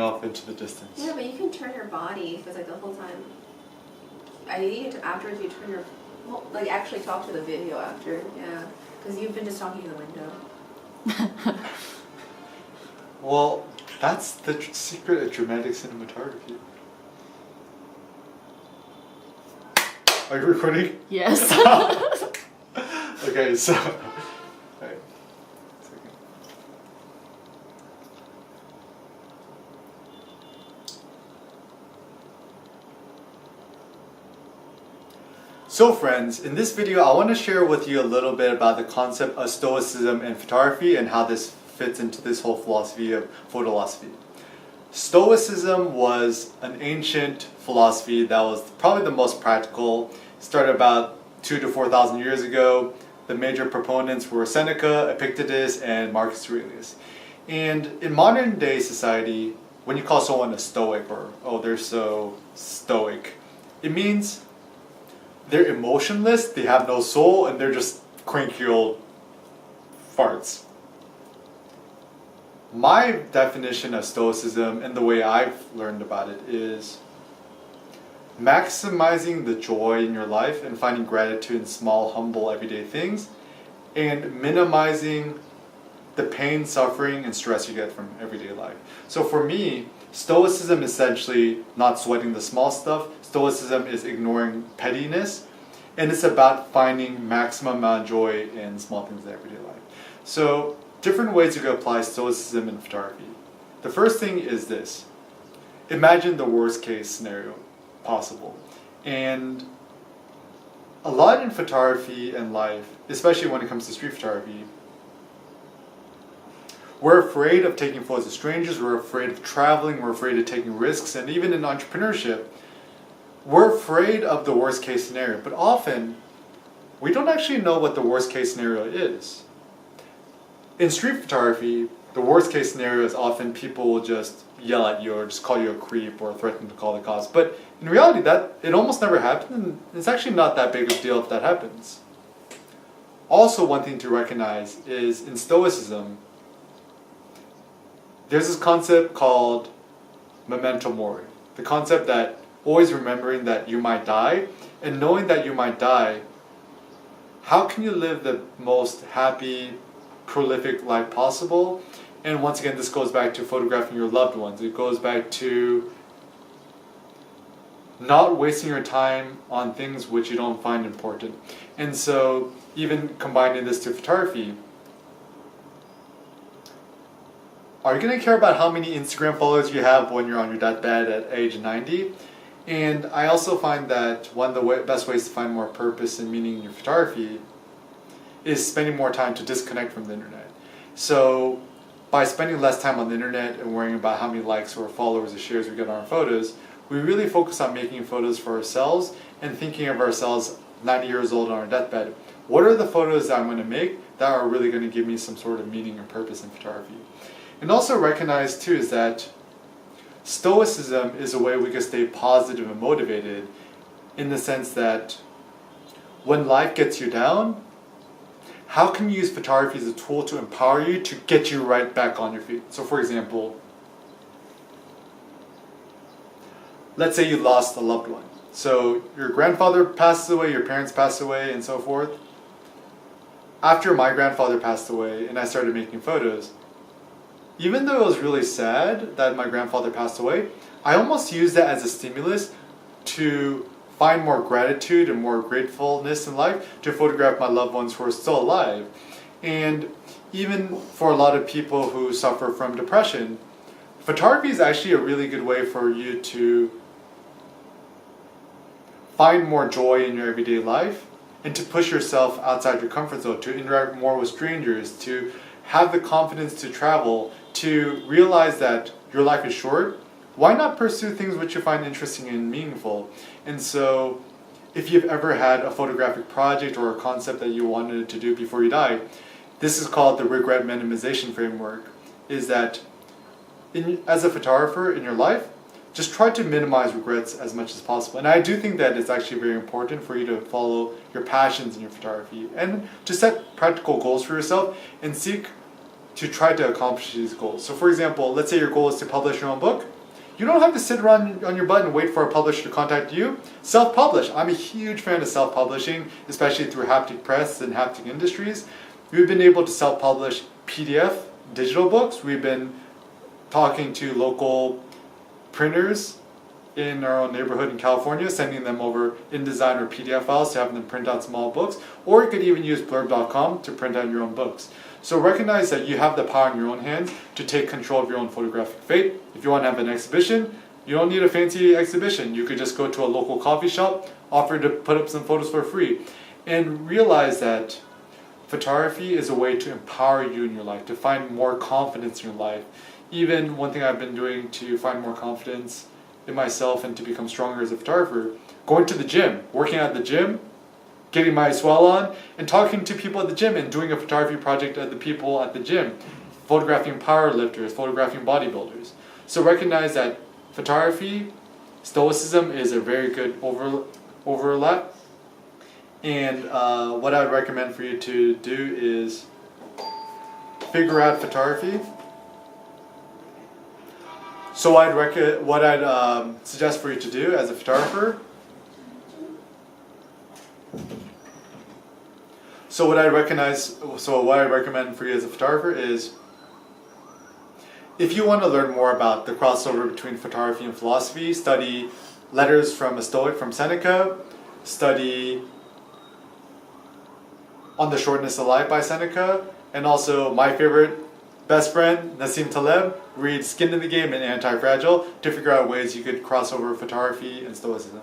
off into the distance. Yeah, but you can turn your body for like the whole time. I need to, afterwards you turn your, well, like actually talk to the video after, yeah. Because you've been just talking to the window. Well, that's the secret of dramatic cinematography. Are you recording? Yes. Okay, so... Alright. So friends, in this video I want to share with you a little bit about the concept of Stoicism and photography and how this fits into this whole philosophy of photolosophy. Stoicism was an ancient philosophy that was probably the most practical. It started about 2,000 to 4,000 years ago. The major proponents were Seneca, Epictetus, and Marcus Aurelius. And in modern day society, when you call someone a Stoic or, oh, they're so stoic, it means they're emotionless, they have no soul, and they're just cranky old farts. My definition of Stoicism and the way I've learned about it is maximizing the joy in your life and finding gratitude in small, humble, everyday things, and minimizing the pain, suffering, and stress you get from everyday life. So for me, Stoicism is essentially not sweating the small stuff. Stoicism is ignoring pettiness, and it's about finding maximum amount of joy in small things in everyday life. So different ways you can apply Stoicism in photography. The first thing is this. Imagine the worst case scenario possible. And a lot in photography and life, especially when it comes to street photography, we're afraid of taking photos of strangers, we're afraid of traveling, we're afraid of taking risks, and even in entrepreneurship, we're afraid of the worst case scenario. But often, we don't actually know what the worst case scenario is. In street photography, the worst case scenario is often people will just yell at you or just call you a creep or threaten to call the cops. But in reality, that it almost never happens, and it's actually not that big of a deal if that happens. Also, one thing to recognize is in Stoicism, there's this concept called Memento Mori. The concept that always remembering that you might die, and knowing that you might die, how can you live the most happy, prolific life possible? And once again, this goes back to photographing your loved ones. It goes back to not wasting your time on things which you don't find important. And so, even combining this to photography, are you going to care about how many Instagram followers you have when you're on your deathbed at age 90? And I also find that one of the best ways to find more purpose and meaning in your photography is spending more time to disconnect from the internet. So by spending less time on the internet and worrying about how many likes or followers or shares we get on our photos, we really focus on making photos for ourselves and thinking of ourselves 90 years old on our deathbed. What are the photos that I'm going to make that are really going to give me some sort of meaning or purpose in photography? And also recognize too is that Stoicism is a way we can stay positive and motivated in the sense that when life gets you down, how can you use photography as a tool to empower you to get you right back on your feet? So for example, let's say you lost a loved one. So your grandfather passes away, your parents pass away, and so forth. After my grandfather passed away and I started making photos, even though it was really sad that my grandfather passed away, I almost used that as a stimulus to find more gratitude and more gratefulness in life to photograph my loved ones who are still alive. And even for a lot of people who suffer from depression, photography is actually a really good way for you to find more joy in your everyday life and to push yourself outside your comfort zone, to interact more with strangers, to have the confidence to travel, to realize that your life is short. Why not pursue things which you find interesting and meaningful? And so, if you've ever had a photographic project or a concept that you wanted to do before you die, this is called the regret minimization framework, is that as a photographer in your life, just try to minimize regrets as much as possible. And I do think that it's actually very important for you to follow your passions in your photography and to set practical goals for yourself and seek to try to accomplish these goals. So for example, let's say your goal is to publish your own book. You don't have to sit around on your butt and wait for a publisher to contact you. Self-publish. I'm a huge fan of self-publishing, especially through Haptic Press and Haptic Industries. We've been able to self-publish PDF, digital books. We've been talking to local printers in our own neighborhood in California, sending them over InDesign or PDF files to have them print out small books. Or you could even use blurb.com to print out your own books. So recognize that you have the power in your own hands to take control of your own photographic fate. If you want to have an exhibition, you don't need a fancy exhibition. You could just go to a local coffee shop, offer to put up some photos for free. And realize that photography is a way to empower you in your life, to find more confidence in your life. Even one thing I've been doing to find more confidence in myself and to become stronger as a photographer, going to the gym, working at the gym, getting my swell on, and talking to people at the gym and doing a photography project at the people at the gym, photographing power lifters, photographing bodybuilders. So recognize that photography, Stoicism is a very good overlap. And what I would recommend for you to do is figure out photography. So what I'd suggest for you to do as a photographer. So what I recommend for you as a photographer is, if you want to learn more about the crossover between photography and philosophy, study Letters from a Stoic from Seneca, study On the Shortness of Life by Seneca, and also my favorite best friend, Nassim Taleb, read Skin in the Game and Anti-Fragile to figure out ways you could cross over photography and Stoicism.